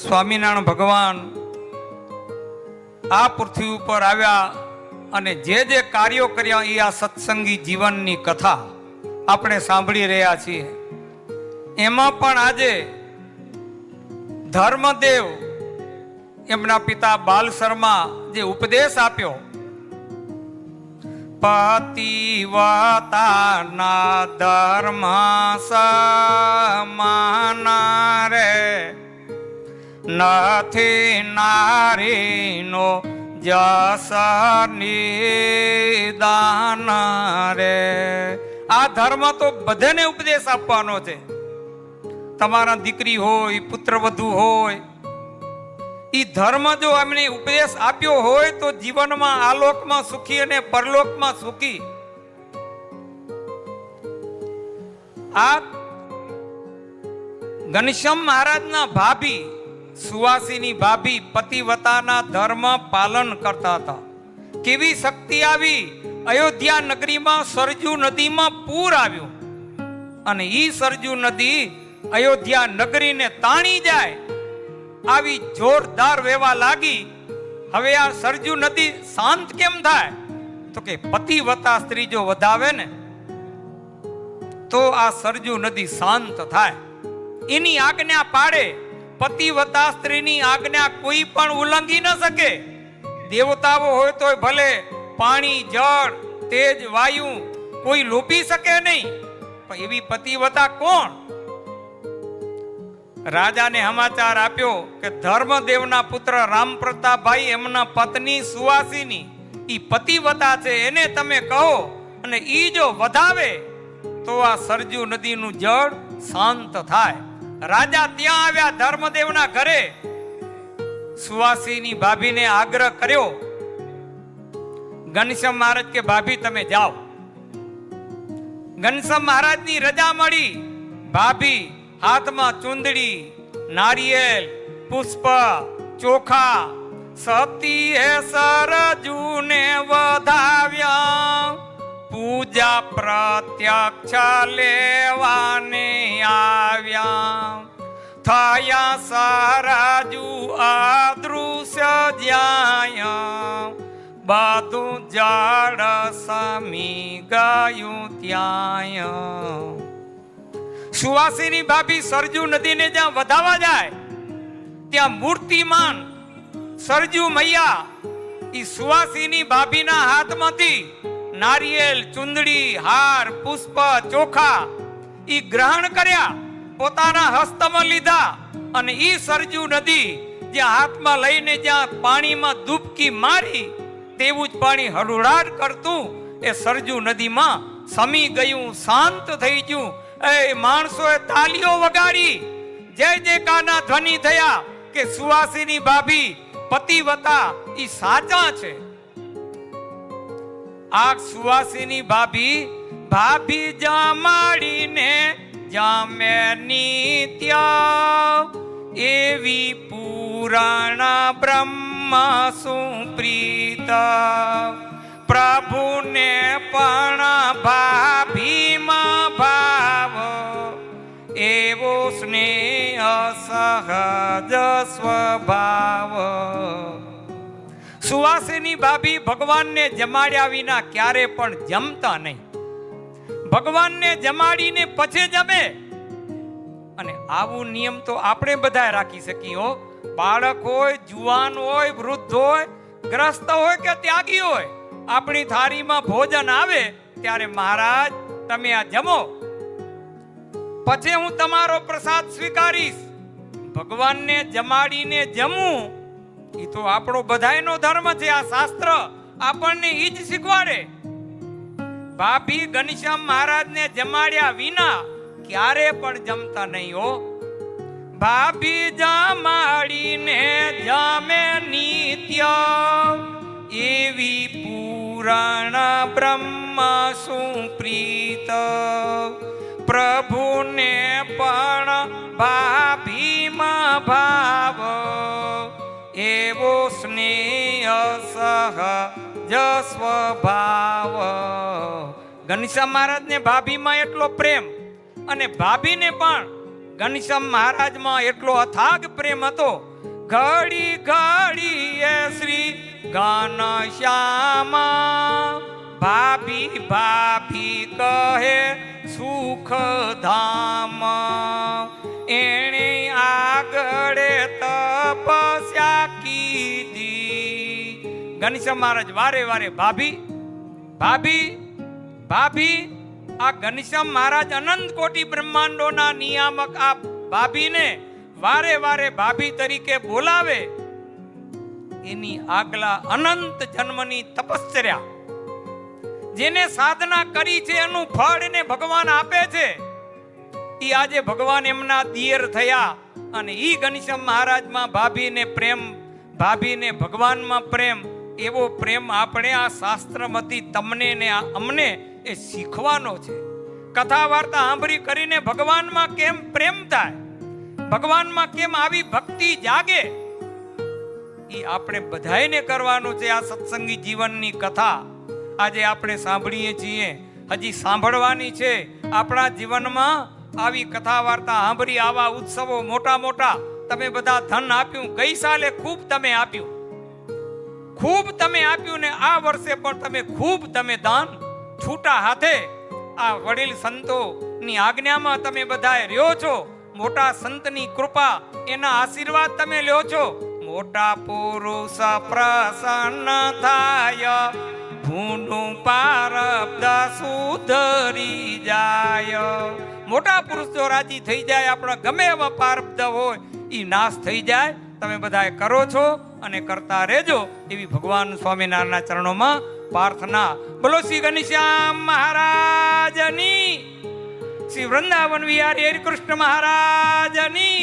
સ્વામિનારાયણ ભગવાન આ પૃથ્વી ઉપર આવ્યા અને જે જે કાર્યો કર્યા એ આ સત્સંગી જીવનની કથા આપણે સાંભળી રહ્યા છીએ. એમાં પણ આજે ધર્મદેવ એમના પિતા બાલ શર્મા જે ઉપદેશ આપ્યો, પતિવતાના ધર્મ સમાના રે, નથી નારીનો જસ નિદાન રે. આ ધર્મ તો બધાને ઉપદેશ આપવાનો છે. તમારા દીકરી હોય, પુત્રવધુ હોય, એ ધર્મ જો એમને ઉપદેશ આપ્યો હોય તો જીવનમાં આલોકમાં સુખી અને પરલોકમાં સુખી. આ ઘનશ્યામ મહારાજના ભાભી, સુવાસીની ભાભી પતિવતાના ધર્મ પાલન કરતા હતા. કેવી શક્તિ આવી! અયોધ્યા નગરીમાં સરજુ નદીમાં પૂર આવ્યું અને ઈ સરજુ નદી અયોધ્યા નગરીને તાણી જાય આવી જોરદાર વેવા લાગી. હવે આ સરજુ નદી શાંત કેમ થાય? તો કે પતિવતા સ્ત્રી જો વધાવે ને તો આ સરજુ નદી શાંત થાય. એની આજ્ઞા પાડે. પતિવતા સ્ત્રીની આજ્ઞા કોઈ પણ ઉલ્લંઘી ન શકે. દેવતાઓ હોય તોય ભલે, પાણી, જળ, તેજ, વાયુ કોઈ લોપી શકે નહીં. પણ એવી પતિવતા કોણ? રાજાને સમાચાર આપ્યો કે ધર્મદેવના પુત્ર રામ પ્રતાપભાઈ એમના પત્ની સુવાસીની ઈ પતિવતા છે, એને તમે કહો અને ઈ જો વધાવે તો આ સરજુ નદીનું જળ શાંત થાય. રાજા ત્યાં આવ્યા ધર્મદેવના ઘરે. સુવાસીની ભાભીને આગ્રહ કર્યો. ઘનશ્યામ મહારાજ કે ભાભી તમે જાઓ. ઘનશ્યામ મહારાજની રજા મળી. ભાભી હાથમાં ચુંદડી, નારિયેલ, પુષ્પ, ચોખા, સતી હે સરજુને વધાવ્યા, પૂજા પ્રત્યક્ષ લેવાને આવ્યા. થયા સરજુ અદૃશ્ય જ્યાં, બધું જળ સમી ગયું ત્યાં. સુવાસીની ભાભી સરજુ નદીને જ્યાં વધાવા જાય ત્યાં મૂર્તિમાન સરજુ મૈયા ઈ સુવાસીની ભાભીના હાથમાંથી નારિયેલ, ચુંદડી, હાર, પુષ્પ, ચોખા ઈ ગ્રહણ કર્યા, પોતાના હસ્તમાં લીધા અને ઈ સરજુ નદી જ્યાં હાથમાં લઈને જ્યાં પાણીમાં ડૂબકી મારી તેવું જ પાણી હળુડાટ કરતું એ સરજુ નદીમાં સમી ગયું, શાંત થઈ ગયું. એ માણસોએ તાલીઓ વગાડી, જય જયકારના ધ્વનિ થયા કે સુવાસીની ભાભી પતિવતા ઈ સાચા છે. આ સુવાસીની ભાભી જમાડીને જામે નિત્ય, એવી પુરાણ બ્રહ્મ સુપ્રીત, પ્રભુને પણ ભાભીમાં ભાવ, એવો સ્નેહ સહજ સ્વભાવ. સુવાસીની ભાભી ભગવાનને જમાડ્યા વિના ક્યારે પણ જમતા નહીં. ભગવાનને જમાડીને પછી જમે. અને આવું નિયમ તો આપણે બધા રાખી શકીએ. બાળક હોય, જુવાન હોય, વૃદ્ધ હોય, ગ્રસ્ત હોય કે ત્યાગી હોય, આપણી થાળીમાં ભોજન આવે ત્યારે મહારાજ તમે આ જમો, પછી હું તમારો પ્રસાદ સ્વીકારીશ. ભગવાનને જમાડીને જમવું એ તો આપણો બધાયનો ધર્મ છે. આ શાસ્ત્ર આપણને ઈ જ શીખવાડે. ભાભી ઘનશ્યામ મહારાજને જમાડ્યા વિના ક્યારે પણ જમતા નહીં હો. ભાભી જમાડીને જમે નિત્ય, એવી પુરાણ બ્રહ્મ સુપ્રીત, પ્રભુને પણ ભાભીમાં ભાવ, એવો સ્નેહ સહજ સ્વભાવ. ઘનશ્યામ મહારાજને ભાભીમાં એટલો પ્રેમ અને ભાભીને પણ ઘનશ્યામ મહારાજમાં એટલો અથાગ પ્રેમ હતો. ઘડી ઘડી એ શ્રી ઘનશ્યામા ભાભી ભાભી કહે સુખ ધામ. એણે આગળ તપસ્યા કીધી. ઘનશ્યામ મહારાજ વારે વારે ભાભી ભાભી ભાભી. આ ઘનશ્યામ મહારાજ અનંત કોટી બ્રહ્માંડોના નિયામક આ ભાભીને વારે વારે ભાભી તરીકે બોલાવે. એની આગલા અનંત જન્મની તપશ્ચર્યા, જેને સાધના કરી છે એનું ફળ એને ભગવાન આપે છે. ઈ આજે ભગવાન એમના દિયર થયા. અને ઈ ઘનશ્યામ મહારાજમાં ભાભીને પ્રેમ, ભાભીને ભગવાનમાં પ્રેમ, એવો પ્રેમ આપણે આ શાસ્ત્રમાંથી તમને ને અમને એ શીખવાનો છે. કથા વાર્તા સાંભળી કરીને ભગવાનમાં કેમ પ્રેમ થાય, ભગવાનમાં કેમ આવી ભક્તિ જાગે, એ આપણે બધાને કરવાનું છે. આ સત્સંગી જીવનની કથા આજે આપણે સાંભળીએ છીએ, હજી સાંભળવાની છે. આપણા જીવનમાં આવી કથા વાર્તા સાંભળી, આવા ઉત્સવો મોટા મોટા તમે બધા ધન આપ્યું. ગઈ સાલે ખૂબ તમે આપ્યું, ખૂબ તમે આપ્યું ને આ વર્ષે પણ તમે ખૂબ તમે દાન છૂટા હાથે આ વડીલ સંતોની આજ્ઞામાં તમે બધાએ રહ્યો છો. મોટા સંતની કૃપા, એના આશીર્વાદ તમે લ્યો છો. મોટા પુરુષ પ્રસન્ન થાય, ભૂનું પારબ્ધ સુધરી જાય. મોટા પુરુષ જો રાજી થઈ જાય, આપણા ગમે એવા પારબ્ધ હોય એ નાશ થઈ જાય. તમે બધાએ કરો છો અને કરતા રહેજો એવી ભગવાન સ્વામિનારાયણના ચરણોમાં પ્રાર્થના. બોલો શ્રી ઘનશ્યામ મહારાજની, શ્રી વૃંદાવન વિહારી હરિકૃષ્ણ મહારાજની.